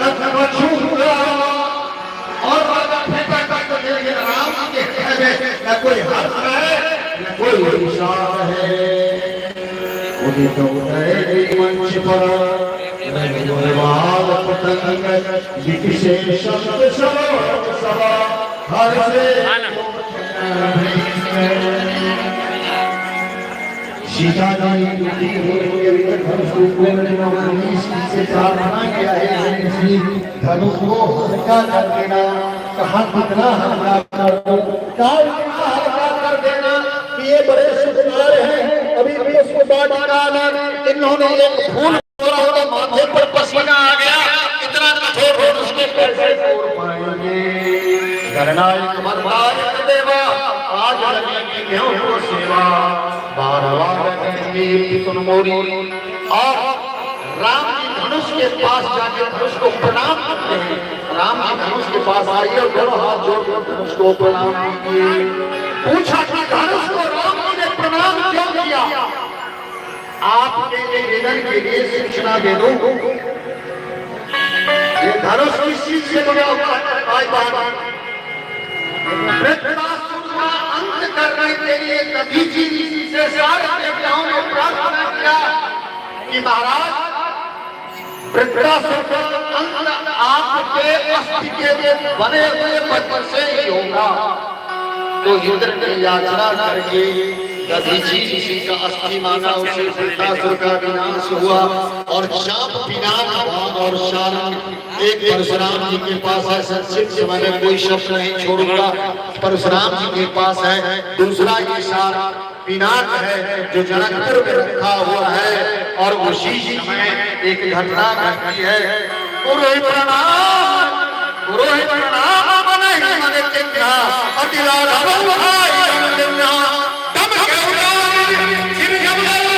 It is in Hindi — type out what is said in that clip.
न छूंगा और राम के न कोई हर्ष है न कोई विषाद है। उदित उदय मंच पर निर्वाद पतंग विकिशे शब्द सभा हर से सीता जी से प्रार्थना किया है धनुष को हल्का कर देना, कहा कितना हल्का कर दो, हल्का कर देना कि ये बड़े सुकुमार हैं। अभी भी उसको बात डाला, इन्होंने एक फूल तोड़ा, माथे पर पसीना आ गया, इतना कठोर हो उसके कैसे तोड़ पाएंगे। गणनायक मर्दायक देवा आज लगेगी गेहूं को सेवा, बारवार मोरी। और राम जी धनुष के पास जाके धनुष को प्रणाम करते हैं। राम जी धनुष के पास आइए और दोनों हाथ जोड़कर धनुष को प्रणाम कीजिए। पूछा कि धनुष को राम जी ने प्रणाम क्यों किया? आपके निधन के लिए शिक्षा दे दो। ये धनुष किस चीज से बना हुआ है? अंत करने के लिए कभी से सारे देवताओं ने प्रार्थना किया कि महाराज वृत्रासुर का अंत आपके अस्थि के बने हुए पत्थर से ही होगा। तो इंद्र ने याचना करके दधीचि का अस्थि माना, उसे वृत्रासुर का विनाश हुआ और शाप विनाश हुआ। और शाप एक परशुराम जी के पास है, संक्षिप्त समय में कोई शब्द नहीं छोड़ूंगा, परशुराम जी के पास है। दूसरा ये शाप पिनाक है जो जनकपुर में रखा हुआ है और उसी समय एक घटना घटती है। पुरोहित प्रणाम, पुरोहित प्रणाम मने मने किन्ना अतिला भाई दम के उड़ान सिर जमला